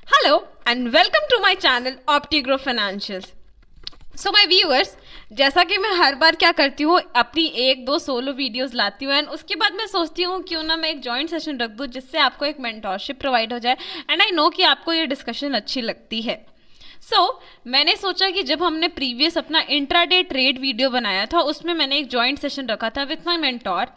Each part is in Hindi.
Hello and welcome to my channel OptiGrow Financials. So my viewers, जैसा कि मैं हर बार क्या करती हूँ, अपनी एक दो सोलो वीडियोस लाती हूँ एंड उसके बाद मैं सोचती हूँ क्यों ना मैं एक जॉइंट सेशन रख दूँ जिससे आपको एक मेंटोरशिप प्रोवाइड हो जाए एंड आई नो कि आपको ये डिस्कशन अच्छी लगती है. मैंने सोचा कि जब हमने प्रीवियस अपना इंट्राडे ट्रेड वीडियो बनाया था उसमें मैंने एक जॉइंट सेशन रखा था विथ माय मेंटोर.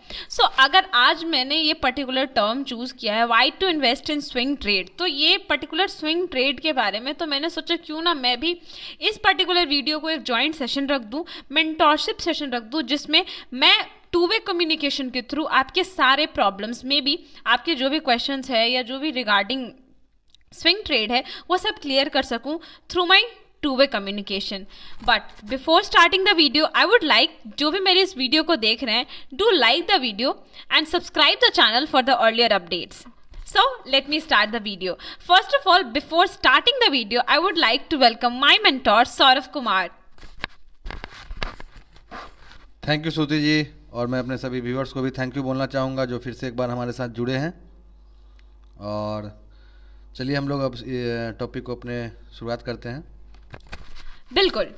अगर आज मैंने ये पर्टिकुलर टर्म चूज किया है why to invest in swing trade, तो ये पर्टिकुलर स्विंग ट्रेड के बारे में तो मैंने सोचा क्यों ना मैं भी इस पर्टिकुलर वीडियो को एक जॉइंट सेशन रख दूं, मेंटोरशिप सेशन रख दूं, जिसमें मैं टू वे कम्युनिकेशन के थ्रू आपके सारे प्रॉब्लम्स में भी आपके जो भी क्वेश्चंस है या जो भी रिगार्डिंग स्विंग ट्रेड है वो सब क्लियर कर सकूं through my two way communication. But before starting the video I would like, जो भी मेरे इस वीडियो को देख रहे हैं, do like the video and subscribe the channel for the earlier updates. So let me start the video. First of all, before starting the video, I would like to welcome my mentor Saurav Kumar. Thank you Shruti ji, और मैं अपने सभी व्यूअर्स को भी थैंक यू बोलना चाहूँगा जो फिर से एक बार हमारे साथ जुड़े हैं. और चलिए हम लोग अब टॉपिक को अपने शुरुआत करते हैं. बिल्कुल.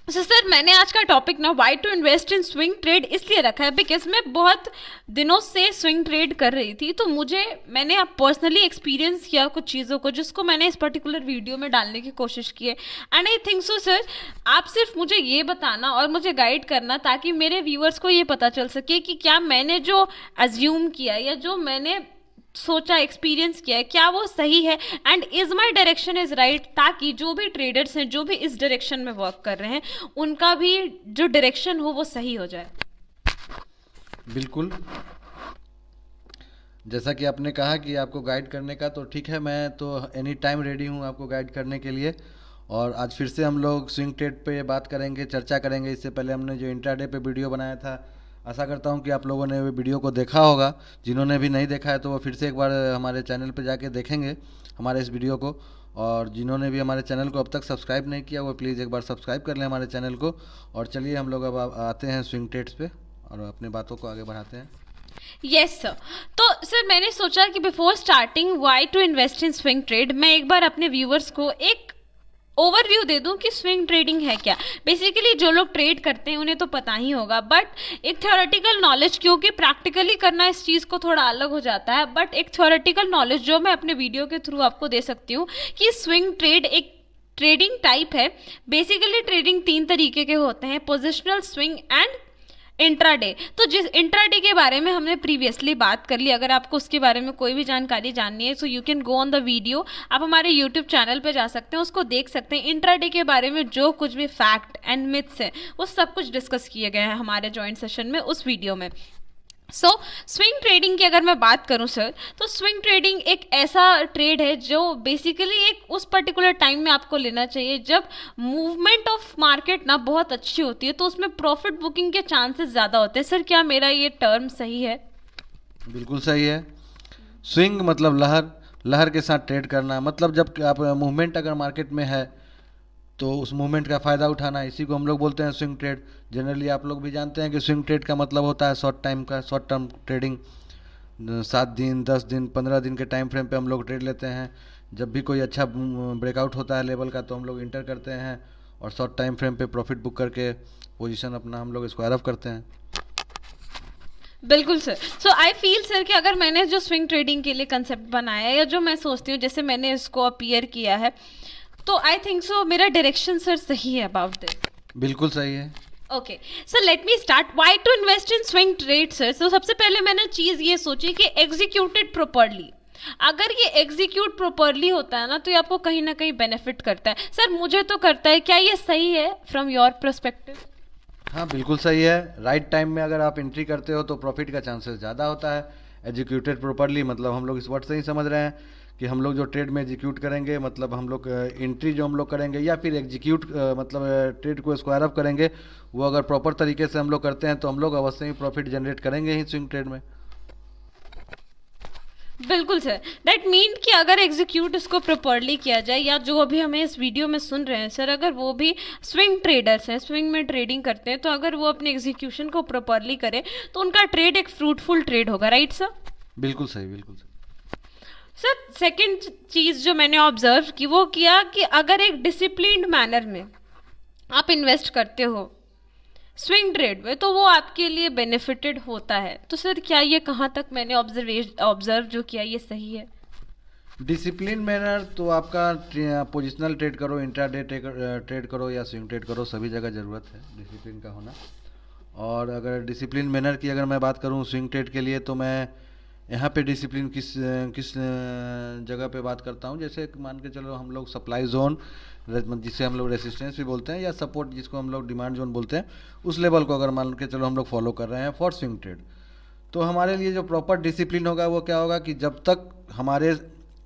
सर मैंने आज का टॉपिक ना why to invest in swing trade इसलिए रखा है बिकॉज मैं बहुत दिनों से स्विंग ट्रेड कर रही थी, तो मैंने अब पर्सनली एक्सपीरियंस किया कुछ चीज़ों को जिसको मैंने इस पर्टिकुलर वीडियो में डालने की कोशिश की है. And I think so sir, आप सिर्फ मुझे ये बताना और मुझे गाइड करना ताकि मेरे व्यूअर्स को ये पता चल सके कि क्या मैंने जो अज्यूम किया या जो मैंने सोचा, एक्सपीरियंस किया है, क्या वो सही है and is my direction is right, ताकि जो भी ट्रेडर्स हैं जो भी इस डायरेक्शन में वर्क कर रहे हैं उनका भी जो डायरेक्शन हो वो सही हो जाए. बिल्कुल, जैसा कि आपने कहा कि आपको गाइड करने का, तो ठीक है, मैं तो एनी टाइम रेडी हूँ आपको गाइड करने के लिए. और आज फिर से हम लोग स्विंग ट्रेड पे बात करेंगे, चर्चा करेंगे. इससे पहले हमने जो इंट्राडे पे वीडियो बनाया था, आशा करता हूँ कि आप लोगों ने वो वीडियो को देखा होगा. जिन्होंने भी नहीं देखा है तो वो फिर से एक बार हमारे चैनल पे जाके देखेंगे हमारे इस वीडियो को. और जिन्होंने भी हमारे चैनल को अब तक सब्सक्राइब नहीं किया वो प्लीज़ एक बार सब्सक्राइब कर लें हमारे चैनल को. और चलिए हम लोग अब आते हैं स्विंग ट्रेड्स पे और अपने बातों को आगे बढ़ाते हैं. Yes sir. तो सर मैंने सोचा कि before starting why to invest in swing trade मैं एक बार अपने व्यूअर्स को एक ओवरव्यू दे दूं कि स्विंग ट्रेडिंग है क्या. बेसिकली जो लोग ट्रेड करते हैं उन्हें तो पता ही होगा, बट एक थ्योरेटिकल नॉलेज, क्योंकि प्रैक्टिकली करना इस चीज़ को थोड़ा अलग हो जाता है, बट एक थ्योरेटिकल नॉलेज जो मैं अपने वीडियो के थ्रू आपको दे सकती हूँ कि स्विंग ट्रेड एक ट्रेडिंग टाइप है. बेसिकली ट्रेडिंग 3 तरीके के होते हैं, पोजिशनल, स्विंग एंड इंट्राडे. तो जिस इंट्राडे के बारे में हमने प्रीवियसली बात कर ली, अगर आपको उसके बारे में कोई भी जानकारी जाननी है so you can go on the video. आप हमारे यूट्यूब चैनल पे जा सकते हैं, उसको देख सकते हैं. इंट्राडे के बारे में जो कुछ भी फैक्ट एंड मिथ्स है वो सब कुछ डिस्कस किए गए हैं हमारे जॉइंट सेशन में उस वीडियो में. स्विंग ट्रेडिंग की अगर मैं बात करूं सर, तो स्विंग ट्रेडिंग एक ऐसा ट्रेड है जो बेसिकली एक उस पर्टिकुलर टाइम में आपको लेना चाहिए जब मूवमेंट ऑफ मार्केट ना बहुत अच्छी होती है, तो उसमें प्रॉफिट बुकिंग के चांसेस ज़्यादा होते हैं. सर क्या मेरा ये टर्म सही है? बिल्कुल सही है. स्विंग मतलब लहर, लहर के साथ ट्रेड करना, मतलब जब आप मूवमेंट अगर मार्केट में है तो उस मूवमेंट का फ़ायदा उठाना, इसी को हम लोग बोलते हैं स्विंग ट्रेड. जनरली आप लोग भी जानते हैं कि स्विंग ट्रेड का मतलब होता है शॉर्ट टाइम का, शॉर्ट टर्म ट्रेडिंग. 7 दिन, 10 दिन, 15 दिन के टाइम फ्रेम पे हम लोग ट्रेड लेते हैं. जब भी कोई अच्छा ब्रेकआउट होता है लेवल का तो हम लोग इंटर करते हैं और शॉर्ट टाइम फ्रेम पे प्रॉफिट बुक करके पोजीशन अपना हम लोग स्क्वायर ऑफ करते हैं. बिल्कुल sir. So I feel sir कि अगर मैंने जो स्विंग ट्रेडिंग के लिए कंसेप्ट बनाया है या जो मैं सोचती हूँ जैसे मैंने इसको अपीयर किया है, तो आई थिंक सो मेरा डायरेक्शन सर सही है अबाउट दिस. बिल्कुल सही है. Okay sir, let me start. Why to invest in swing trade sir? तो सबसे पहले मैंने चीज़ ये सोची कि एग्जीक्यूटेड प्रॉपरली, अगर ये एग्जीक्यूट प्रॉपरली होता है ना तो ये आपको कहीं ना कहीं बेनिफिट करता है. सर मुझे तो करता है, क्या ये सही है फ्रॉम योर पर्सपेक्टिव? हाँ बिल्कुल सही है. राइट टाइम में अगर आप एंट्री करते हो तो प्रॉफिट का चांसेस ज़्यादा होता है. एग्जीक्यूटेड प्रॉपरली मतलब हम लोग इस वर्ड से ही समझ रहे हैं कि हम लोग जो ट्रेड में एग्जीक्यूट करेंगे, मतलब हम लोग एंट्री जो हम लोग करेंगे या फिर एग्जीक्यूट मतलब ट्रेड को स्क्वायर अप करेंगे, वो अगर प्रॉपर तरीके से हम लोग करते हैं तो हम लोग अवश्य ही प्रॉफिट जनरेट करेंगे ही स्विंग ट्रेड में. बिल्कुल सर. दैट मीन कि अगर एग्जीक्यूट इसको प्रॉपरली किया जाए, या जो अभी हमें इस वीडियो में सुन रहे हैं सर, अगर वो भी स्विंग ट्रेडर्स हैं, स्विंग में ट्रेडिंग करते हैं, तो अगर वो अपने एग्जीक्यूशन को प्रॉपरली करें तो उनका ट्रेड एक फ्रूटफुल ट्रेड होगा. Right sir? बिल्कुल सही, बिल्कुल सही. सर सेकंड चीज जो मैंने ऑब्जर्व की वो किया कि अगर एक डिसिप्लिन्ड मैनर में आप इन्वेस्ट करते हो स्विंग ट्रेड में तो वो आपके लिए बेनिफिटेड होता है। तो सर क्या ये कहाँ तक मैंने ऑब्जर्व जो किया ये सही है? डिसिप्लिन मैनर तो आपका पोजिशनल ट्रेड करो, इंट्राडे ट्रेड करो या स्विंग ट्रेड करो, सभी जगह ज़रूरत है डिसिप्लिन का होना। और अगर डिसिप्लिन मैनर की अगर मैं बात करूं स्विंग ट्रेड के लिए, तो मैं यहाँ पे डिसिप्लिन किस किस जगह पे बात करता हूँ। जैसे मान के चलो हम लोग सप्लाई जोन जिसे हम लोग रेसिस्टेंस भी बोलते हैं या सपोर्ट जिसको हम लोग डिमांड जोन बोलते हैं, उस लेवल को अगर मान के चलो हम लोग फॉलो कर रहे हैं फॉर स्विंग ट्रेड, तो हमारे लिए जो प्रॉपर डिसिप्लिन होगा वो क्या होगा कि जब तक हमारे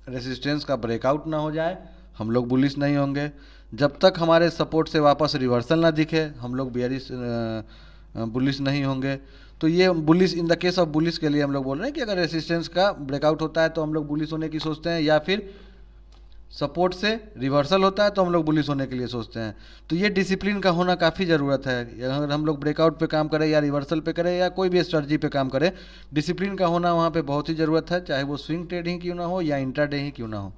रेसिस्टेंस का ब्रेकआउट ना हो जाए हम लोग बुलिश नहीं होंगे, जब तक हमारे सपोर्ट से वापस रिवर्सल ना दिखे हम लोग बियरिश बुलिश नहीं होंगे। तो ये bullish in the case of bullish के लिए हम लोग बोल रहे हैं कि अगर रेसिस्टेंस का ब्रेकआउट होता है तो हम लोग बुलिश होने की सोचते हैं, या फिर सपोर्ट से रिवर्सल होता है तो हम लोग बुलिश होने के लिए सोचते हैं। तो ये डिसिप्लिन का होना काफ़ी ज़रूरत है। अगर हम लोग ब्रेकआउट पे काम करें या रिवर्सल पे करें या कोई भी स्ट्रेटजी पे काम करें, डिसिप्लिन का होना वहाँ पे बहुत ही ज़रूरत है, चाहे वो स्विंग ट्रेड ही क्यों ना हो या इंट्राडे ही क्यों ना हो।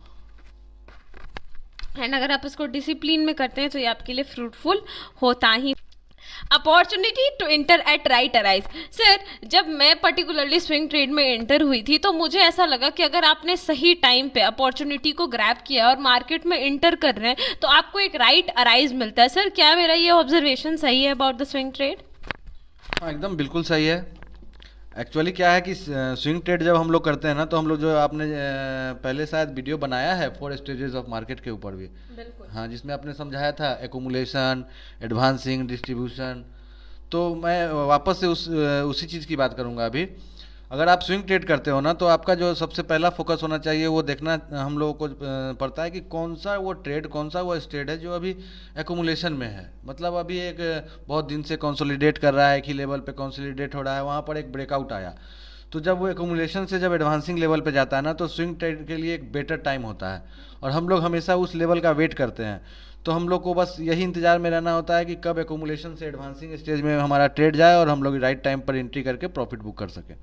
एंड अगर आप इसको डिसिप्लिन में करते हैं तो ये आपके लिए फ्रूटफुल होता ही। Opportunity to enter at right arise. Sir जब मैं पर्टिकुलरली स्विंग ट्रेड में एंटर हुई थी तो मुझे ऐसा लगा कि अगर आपने सही टाइम पे अपॉर्चुनिटी को ग्रैब किया और मार्केट में इंटर कर रहे हैं तो आपको एक राइट अराइज मिलता है। सर क्या मेरा ये ऑब्जर्वेशन सही है अबाउट द स्विंग ट्रेड? हाँ एकदम बिल्कुल सही है। एक्चुअली क्या है कि स्विंग ट्रेड जब हम लोग करते हैं ना, तो हम लोग जो आपने पहले शायद वीडियो बनाया है 4 स्टेजेस ऑफ मार्केट के ऊपर भी, बिल्कुल हाँ, जिसमें आपने समझाया था एकुमुलेशन, एडवांसिंग, डिस्ट्रीब्यूशन। तो मैं वापस से उसी चीज़ की बात करूंगा अभी। अगर आप स्विंग ट्रेड करते हो ना, तो आपका जो सबसे पहला फोकस होना चाहिए वो देखना हम लोगों को पड़ता है कि कौन सा वो ट्रेड, कौन सा वो ट्रेड है जो अभी एकुमुलेशन में है। मतलब अभी एक बहुत दिन से कंसोलिडेट कर रहा है, एक ही लेवल पे कंसोलिडेट हो रहा है, वहाँ पर एक ब्रेकआउट आया। तो जब वो एकुमुलेशन से जब एडवांसिंग लेवल पे जाता है ना, तो स्विंग ट्रेड के लिए एक बेटर टाइम होता है और हम लोग हमेशा उस लेवल का वेट करते हैं। तो हम लोग को बस यही इंतजार में रहना होता है कि कब एकुमुलेशन से एडवांसिंग स्टेज में हमारा ट्रेड जाए और हम लोग राइट टाइम पर एंट्री करके प्रॉफिट बुक कर सकें।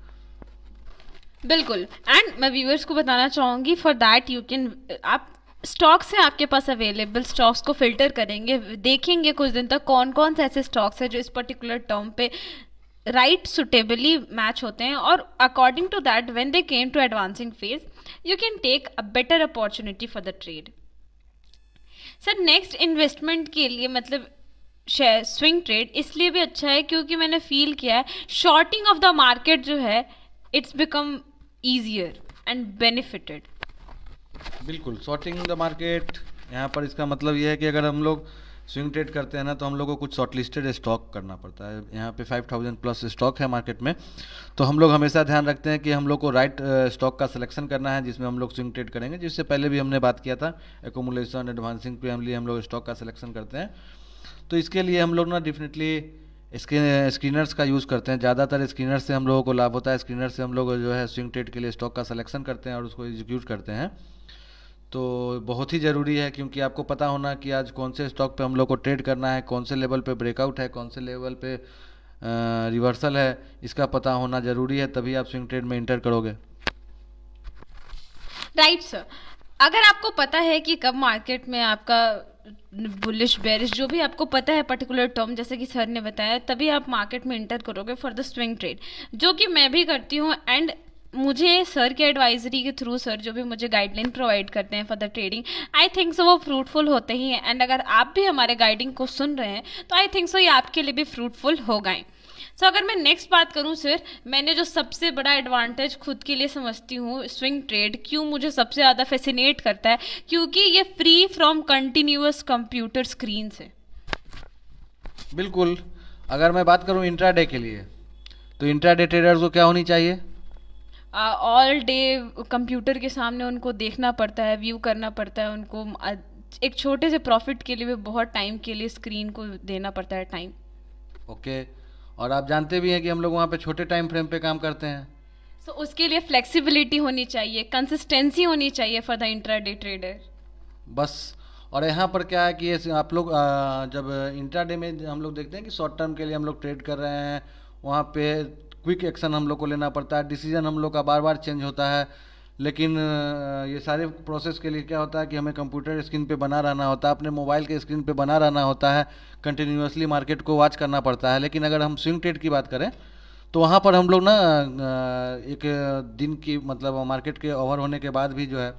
बिल्कुल। एंड मैं व्यूअर्स को बताना चाहूँगी फॉर दैट यू कैन, आप स्टॉक्स हैं आपके पास अवेलेबल, स्टॉक्स को फिल्टर करेंगे, देखेंगे कुछ दिन तक कौन कौन से ऐसे स्टॉक्स हैं जो इस पर्टिकुलर टर्म पे राइट सुटेबली मैच होते हैं, और according to that when they came to advancing phase you can take a better opportunity for the trade. Sir next investment के लिए मतलब शेयर स्विंग ट्रेड इसलिए भी अच्छा है क्योंकि मैंने फील किया है शॉर्टिंग ऑफ द मार्केट जो है it's become easier and benefited. बिल्कुल, शॉर्टिंग द मार्केट यहाँ पर इसका मतलब ये है कि अगर हम लोग स्विंग ट्रेड करते हैं ना, तो हम लोग को कुछ शॉर्ट लिस्टेड स्टॉक करना पड़ता है। यहाँ पे 5000 प्लस स्टॉक है मार्केट में, तो हम लोग हमेशा ध्यान रखते हैं कि हम लोग को राइट स्टॉक का सिलेक्शन करना है जिसमें हम लोग स्विंग ट्रेड करेंगे। जिससे पहले भी हमने बात किया था एकुमुलेशन, एडवांसिंग पे हम लोग स्टॉक का सिलेक्शन करते हैं। तो इसके लिए हम लोग ना डेफिनेटली स्क्रीनर्स का यूज़ करते हैं। ज़्यादातर स्क्रीनर से हम लोगों को लाभ होता है। स्क्रीनर से हम लोग जो है स्विंग ट्रेड के लिए स्टॉक का सिलेक्शन करते हैं और उसको एग्जीक्यूट करते हैं। तो बहुत ही ज़रूरी है क्योंकि आपको पता होना कि आज कौन से स्टॉक पे हम लोग को ट्रेड करना है, कौन से लेवल पे ब्रेकआउट है, कौन से लेवल पे रिवर्सल है, इसका पता होना ज़रूरी है, तभी आप स्विंग ट्रेड में इंटर करोगे। Right sir. अगर आपको पता है कि कब मार्केट में आपका बुलिश बेरिश जो भी आपको पता है पर्टिकुलर टर्म जैसे कि सर ने बताया, तभी आप मार्केट में इंटर करोगे फॉर द स्विंग ट्रेड, जो कि मैं भी करती हूँ। एंड मुझे सर के एडवाइजरी के थ्रू सर जो भी मुझे गाइडलाइन प्रोवाइड करते हैं for the trading, I think so वो फ्रूटफुल होते ही हैं। एंड अगर आप भी हमारे गाइडिंग को सुन रहे हैं तो आई थिंक सो ये आपके लिए भी फ्रूटफुल हो गए। सो अगर मैं नेक्स्ट बात करूं सर, मैंने जो सबसे बड़ा एडवांटेज खुद के लिए समझती हूँ स्विंग ट्रेड क्यों मुझे सबसे ज़्यादा फैसिनेट करता है, क्योंकि ये free from continuous computer screen से। बिल्कुल, अगर मैं बात करूँ इंट्राडे के लिए, तो इंट्राडे ट्रेडर्स को क्या होनी चाहिए? ऑल डे कंप्यूटर के सामने उनको देखना पड़ता है, व्यू करना पड़ता है उनको। एक छोटे से प्रॉफिट के लिए भी बहुत टाइम के लिए स्क्रीन को देना पड़ता है टाइम। ओके, और आप जानते भी हैं कि हम लोग वहाँ पे छोटे टाइम फ्रेम पे काम करते हैं। सो उसके लिए फ्लेक्सिबिलिटी होनी चाहिए, कंसिस्टेंसी होनी चाहिए फॉर द इंट्राडे ट्रेडर। बस, और यहाँ पर क्या है कि आप लोग जब इंट्राडे में हम लोग देखते हैं कि शॉर्ट टर्म के लिए हम लोग ट्रेड कर रहे हैं, वहाँ पे क्विक एक्शन हम लोग को लेना पड़ता है, डिसीजन हम लोग का बार बार चेंज होता है। लेकिन ये सारे प्रोसेस के लिए क्या होता है कि हमें कंप्यूटर स्क्रीन पे बना रहना होता है, अपने मोबाइल के स्क्रीन पे बना रहना होता है, कंटिन्यूअसली मार्केट को वॉच करना पड़ता है। लेकिन अगर हम स्विंग ट्रेड की बात करें तो वहाँ पर हम लोग ना एक दिन की मतलब मार्केट के ओवर होने के बाद भी जो है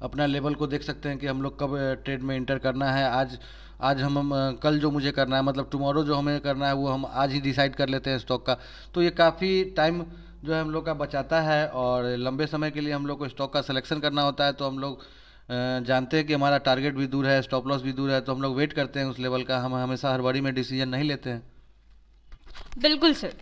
अपना लेवल को देख सकते हैं कि हम लोग कब ट्रेड में इंटर करना है। आज आज हम कल जो मुझे करना है मतलब टुमारो जो हमें करना है वो हम आज ही डिसाइड कर लेते हैं स्टॉक का। तो ये काफ़ी टाइम जो है हम लोग का बचाता है और लंबे समय के लिए हम लोग को स्टॉक का सिलेक्शन करना होता है। तो हम लोग जानते हैं कि हमारा टारगेट भी दूर है, स्टॉप लॉस भी दूर है, तो हम लोग वेट करते हैं उस लेवल का। हम हमेशा हड़बड़ी में डिसीजन नहीं लेते हैं। बिल्कुल सर।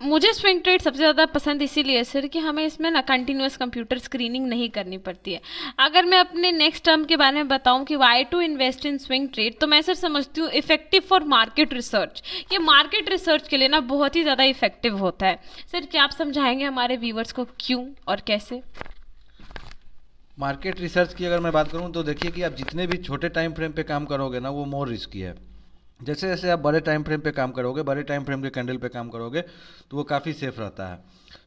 मुझे स्विंग ट्रेड सबसे ज़्यादा पसंद इसीलिए है सर कि हमें इसमें ना कंटिन्यूस कंप्यूटर स्क्रीनिंग नहीं करनी पड़ती है। अगर मैं अपने नेक्स्ट टर्म के बारे में बताऊं कि why to invest in swing trade, तो मैं सर समझती हूँ इफेक्टिव फॉर मार्केट रिसर्च। ये मार्केट रिसर्च के लिए ना बहुत ही ज़्यादा इफेक्टिव होता है। सर क्या आप समझाएंगे हमारे व्यूवर्स को क्यों और कैसे? मार्केट रिसर्च की अगर मैं बात करूं तो देखिए कि आप जितने भी छोटे टाइम फ्रेम पे काम करोगे ना वो मोर रिस्की है। जैसे जैसे आप बड़े टाइम फ्रेम पे काम करोगे, बड़े टाइम फ्रेम के कैंडल पे काम करोगे तो वो काफ़ी सेफ रहता है।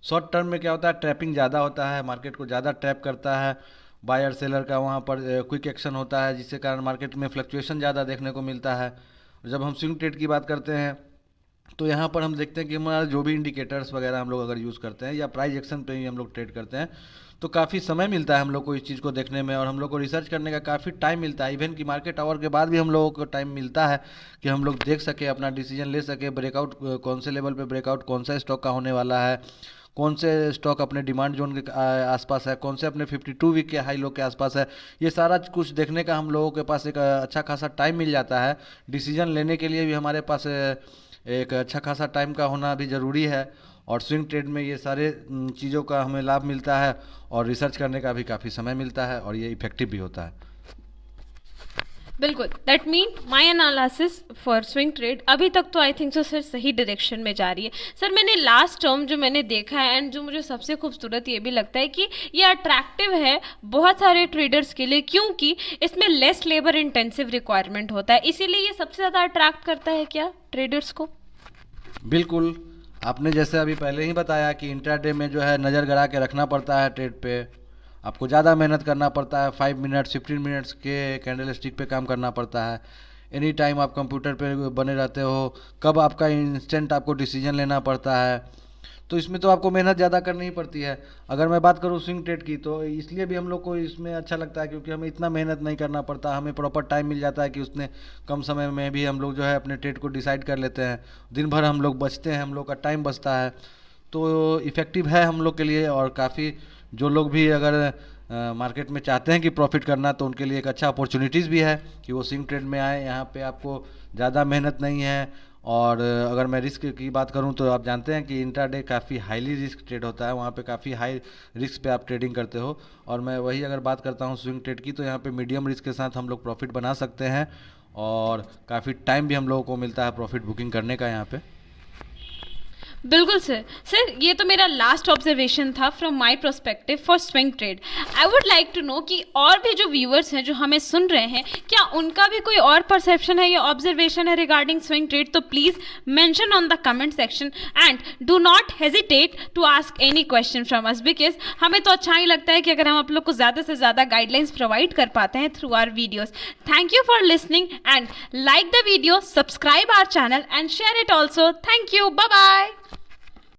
शॉर्ट टर्म में क्या होता है, ट्रैपिंग ज़्यादा होता है, मार्केट को ज़्यादा ट्रैप करता है, बायर सेलर का वहाँ पर क्विक एक्शन होता है जिसके कारण मार्केट में फ्लक्चुएशन ज़्यादा देखने को मिलता है। जब हम स्विंग ट्रेड की बात करते हैं तो यहाँ पर हम देखते हैं कि हमारा जो भी इंडिकेटर्स वगैरह हम लोग अगर यूज़ करते हैं या प्राइस एक्शन पे ही हम लोग ट्रेड करते हैं तो काफ़ी समय मिलता है हम लोग को इस चीज़ को देखने में और हम लोग को रिसर्च करने का काफ़ी टाइम मिलता है। इवन कि मार्केट आवर के बाद भी हम लोगों को टाइम मिलता है कि हम लोग देख सके, अपना डिसीजन ले सके, ब्रेकआउट कौन से लेवल पे ब्रेकआउट कौन सा स्टॉक का होने वाला है, कौन से स्टॉक अपने डिमांड जोन के आसपास है, कौन से अपने 52 वीक के हाई लो के आसपास है। ये सारा कुछ देखने का हम लोगों के पास एक अच्छा खासा टाइम मिल जाता है। डिसीजन लेने के लिए भी हमारे पास एक अच्छा खासा टाइम का होना भी ज़रूरी है और स्विंग ट्रेड में ये सारे चीज़ों का हमें लाभ मिलता है और रिसर्च करने का भी काफ़ी समय मिलता है और ये इफेक्टिव भी होता है। बिल्कुल, that mean my analysis for swing trade अभी तक तो आई थिंक सो सर सही डायरेक्शन में जा रही है। सर मैंने लास्ट टर्म जो मैंने देखा है एंड जो मुझे सबसे खूबसूरत ये भी लगता है कि ये अट्रैक्टिव है बहुत सारे ट्रेडर्स के लिए क्योंकि इसमें लेस लेबर इंटेंसिव रिक्वायरमेंट होता है, इसीलिए ये सबसे ज़्यादा अट्रैक्ट करता है क्या ट्रेडर्स को? बिल्कुल, आपने जैसे अभी पहले ही बताया कि इंट्राडे में जो है नज़र गड़ा के रखना पड़ता है ट्रेड पे, आपको ज़्यादा मेहनत करना पड़ता है, 5 मिनट 15 मिनट्स के कैंडल स्टिक पे काम करना पड़ता है। एनी टाइम आप कंप्यूटर पे बने रहते हो, कब आपका इंस्टेंट आपको डिसीजन लेना पड़ता है, तो इसमें तो आपको मेहनत ज़्यादा करनी ही पड़ती है। अगर मैं बात करूँ स्विंग ट्रेड की तो इसलिए भी हम लोग को इसमें अच्छा लगता है क्योंकि हमें इतना मेहनत नहीं करना पड़ता, हमें प्रॉपर टाइम मिल जाता है कि उसने कम समय में भी हम लोग जो है अपने ट्रेड को डिसाइड कर लेते हैं। दिन भर हम लोग बचते हैं, हम लोग का टाइम बचता है, तो इफ़ेक्टिव है हम लोग के लिए। और काफ़ी जो लोग भी अगर मार्केट में चाहते हैं कि प्रॉफिट करना तो उनके लिए एक अच्छा अपॉर्चुनिटीज़ भी है कि वो स्विंग ट्रेड में आए। यहाँ पे आपको ज़्यादा मेहनत नहीं है और अगर मैं रिस्क की बात करूं तो आप जानते हैं कि इंट्राडे काफ़ी हाईली रिस्क ट्रेड होता है, वहाँ पे काफ़ी हाई रिस्क पे आप ट्रेडिंग करते हो। और मैं वही अगर बात करता हूँ स्विंग ट्रेड की तो यहाँ पे मीडियम रिस्क के साथ हम लोग प्रॉफिट बना सकते हैं और काफ़ी टाइम भी हम लोगों को मिलता है प्रॉफिट बुकिंग करने का यहाँ पे। बिल्कुल सर। सर ये तो मेरा लास्ट ऑब्जर्वेशन था from my perspective for swing trade. I would like to know कि और भी जो व्यूअर्स हैं जो हमें सुन रहे हैं क्या उनका भी कोई और परसेप्शन है या ऑब्जर्वेशन है रिगार्डिंग स्विंग ट्रेड, तो please mention on the comment section and do not hesitate to ask any question from us because हमें तो अच्छा ही लगता है कि अगर हम आप लोग को ज़्यादा से ज़्यादा गाइडलाइंस प्रोवाइड कर पाते हैं through our videos. Thank you for listening and like the video, subscribe our channel and share it also. Thank you, bye bye.